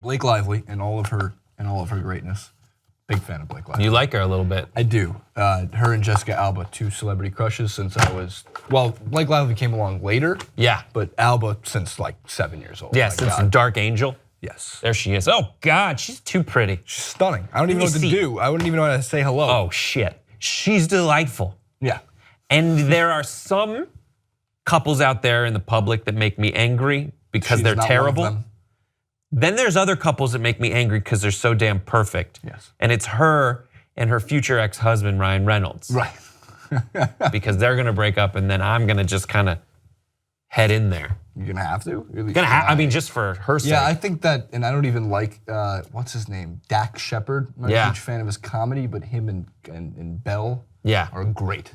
Blake Lively and all of her greatness. Big fan of Blake Lively. You like her a little bit. I do. Her and Jessica Alba, two celebrity crushes since I was, well, Blake Lively came along later. Yeah. But Alba since like 7 years old. Yeah, since Dark Angel. Yes. There she is. Oh God, she's too pretty. She's stunning. I don't even know what to do. I wouldn't even know how to say hello. Oh shit, she's delightful. Yeah. And there are some couples out there in the public that make me angry because they're terrible. Then there's other couples that make me angry because they're so damn perfect. Yes. And it's her and her future ex-husband, Ryan Reynolds. Right. Because they're gonna break up and then I'm gonna just kind of head in there. You're gonna have to? I mean, just for her sake. Yeah, I think that, and I don't even like, what's his name? Dak Shepard. I'm not a huge fan of his comedy, but him and Belle are great.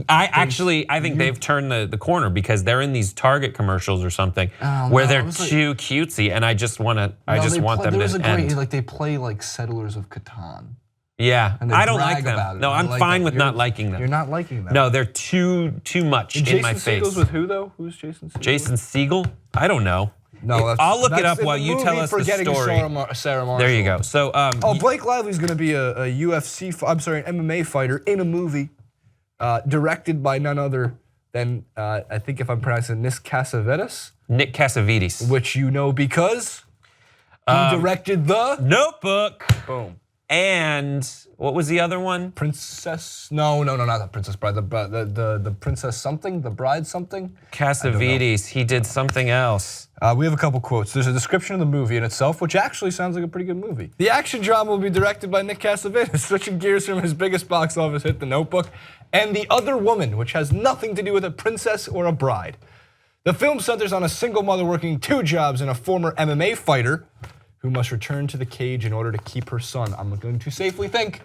I think they've turned the corner because they're in these Target commercials or something where they're too cutesy, and I just want them to end. Like they play like Settlers of Catan. Yeah, And I don't like them. No, I'm fine with not liking them. You're not liking them. No, they're too much in my face. Jason Segel's with who though? Who's Jason Segel? Jason Segel? I I don't know. No, I'll look it up while you tell us the story. Sarah Marshall. There you go. So, Blake Lively's going to be an MMA fighter in a movie directed by none other than I think if I'm pronouncing Nick Cassavetes. Nick Cassavetes, which you know because he directed the Notebook. Boom. And what was the other one? Princess? No, not the Princess Bride. The Princess something, the Bride something. Cassavetes. He did something else. We have a couple quotes. There's a description of the movie in itself, which actually sounds like a pretty good movie. The action drama will be directed by Nick Cassavetes, switching gears from his biggest box office hit, The Notebook, and The Other Woman, which has nothing to do with a princess or a bride. The film centers on a single mother working 2 jobs and a former MMA fighter who must return to the cage in order to keep her son. I'm going to safely think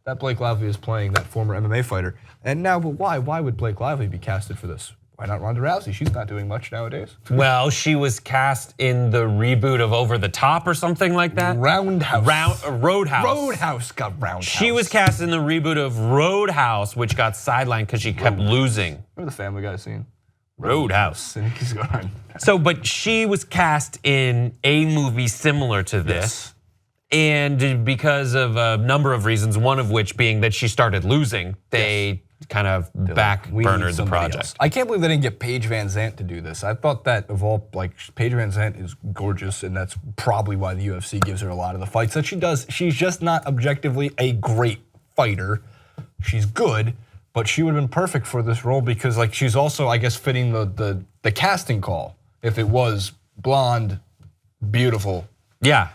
that Blake Lively is playing that former MMA fighter. And now, but why? Why would Blake Lively be casted for this? Why not Ronda Rousey? She's not doing much nowadays. Well, she was cast in the reboot of Over the Top or something like that. Roadhouse. Roadhouse. Roadhouse got Roundhouse. She was cast in the reboot of Roadhouse, which got sidelined because she kept losing. Remember the Family Guy scene? Roadhouse. And he's going. So, but she was cast in a movie similar to this. Yes. And because of a number of reasons, one of which being that she started losing, they kind of backburnered the project. Else. I can't believe they didn't get Paige Van Zandt to do this. I thought that of all, like, Paige Van Zandt is gorgeous, and that's probably why the UFC gives her a lot of the fights that she does. She's just not objectively a great fighter. She's good. But she would have been perfect for this role because, like, she's also, I guess, fitting the casting call. If it was blonde, beautiful. Yeah,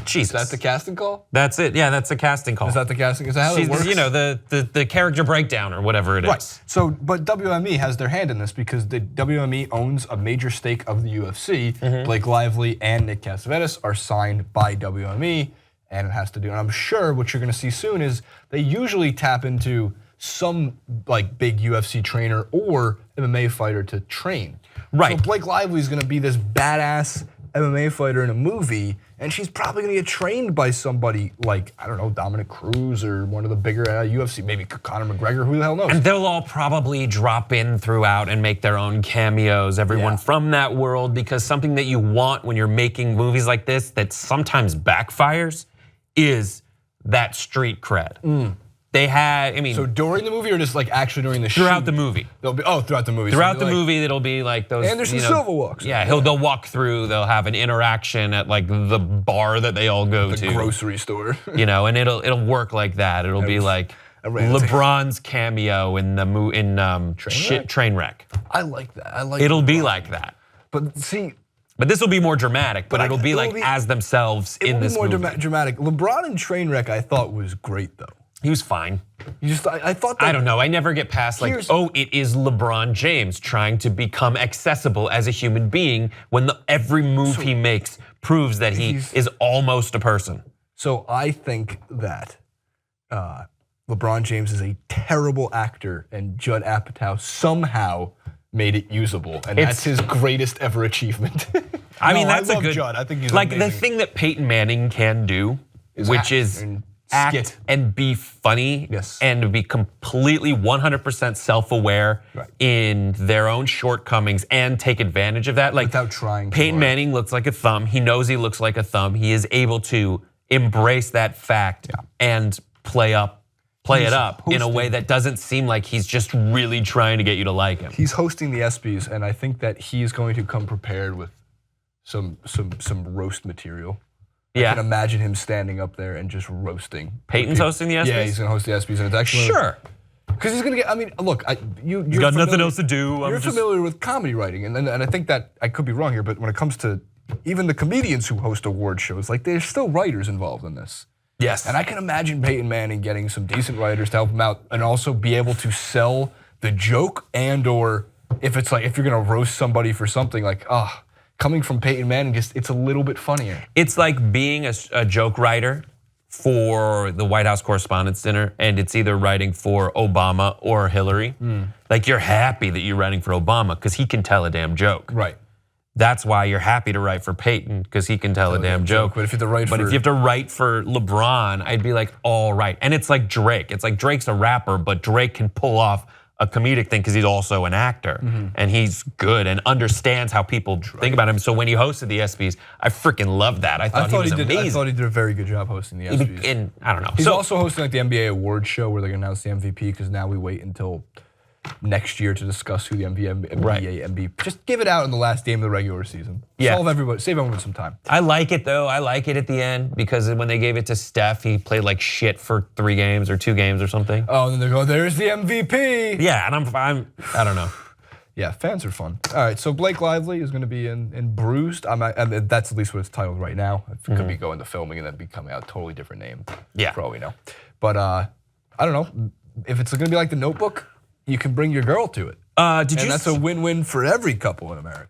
Jesus. Is that the casting call? That's it. Yeah, that's the casting call. Is that the casting? Is that how it works? You know, the character breakdown or whatever it is. Right. So, but WME has their hand in this because the WME owns a major stake of the UFC. Mm-hmm. Blake Lively and Nick Cassavetes are signed by WME, and it has to do. And I'm sure what you're going to see soon is they usually tap into some like big UFC trainer or MMA fighter to train. Right. So Blake Lively is gonna be this badass MMA fighter in a movie, and she's probably gonna get trained by somebody like, I don't know, Dominic Cruz or one of the bigger UFC, maybe Conor McGregor, who the hell knows? And they'll all probably drop in throughout and make their own cameos, everyone from that world, because something that you want when you're making movies like this that sometimes backfires is that street cred. They had, I mean. So during the movie or just like actually during the shoot? Throughout the movie. They'll be, throughout the movie. Throughout the movie, it'll be like those. Anderson Silva walks. Yeah, they'll walk through, they'll have an interaction at like the bar that they all go to. The grocery store. You know, and it'll work like that. It'll be like LeBron's cameo in the Trainwreck. I like that. It'll be like that. But see. But this will be more dramatic, but it'll be like as themselves in this movie. It'll be more dramatic. LeBron in Trainwreck I thought was great though. He was fine. I thought that. I don't know. I never get past like, it is LeBron James trying to become accessible as a human being when every move he makes proves that he is almost a person. So I think that LeBron James is a terrible actor, and Judd Apatow somehow made it usable, and that's his greatest ever achievement. I mean, that's I a love good. Judd. I think he's like amazing. the thing that Peyton Manning can do, which is act skit. and be funny Yes. and be completely 100% self-aware in their own shortcomings and take advantage of that. Like without trying. Peyton Manning looks like a thumb. He knows he looks like a thumb. He is able to embrace that fact and play it up in a way that doesn't seem like he's just really trying to get you to like him. He's hosting the ESPYs, and I think that he's going to come prepared with some roast material. I can imagine him standing up there and just roasting. Peyton's hosting the ESPYs? Yeah, he's going to host the ESPYs, and it's actually because he's going to get. I mean, look, you're got nothing else to do. You're familiar with comedy writing, and I think that I could be wrong here, but when it comes to even the comedians who host award shows, like there's still writers involved in this. Yes. And I can imagine Peyton Manning getting some decent writers to help him out, and also be able to sell the joke, and or if it's like if you're going to roast somebody for something, like coming from Peyton Manning, it's a little bit funnier. It's like being a joke writer for the White House Correspondents' Dinner, and it's either writing for Obama or Hillary. Like you're happy that you're writing for Obama because he can tell a damn joke. Right. That's why you're happy to write for Peyton because he can tell a damn joke. But if you have to write for LeBron, I'd be like, all right. And it's like Drake. It's like Drake's a rapper, but Drake can pull off a comedic thing because he's also an actor, and he's good and understands how people think about him. So when he hosted the ESPYs, I freaking loved that. I thought he was amazing. I thought he did a very good job hosting the ESPYs. And I don't know. He's also hosting like the NBA awards show where they're gonna announce the MVP because now we wait until next year to discuss who the NBA MVP. Just give it out in the last game of the regular season. Save everyone some time. I like it though. I like it at the end because when they gave it to Steph, he played like shit for 3 games or 2 games or something. Oh, and then they go, "There's the MVP." Yeah, and I don't know. Yeah, fans are fun. All right, so Blake Lively is going to be in Bruised. That's at least what it's titled right now. It could be going to filming and then be coming out a totally different name. Yeah, for all we know. But I don't know if it's going to be like The Notebook. You can bring your girl to it. That's a win-win for every couple in America.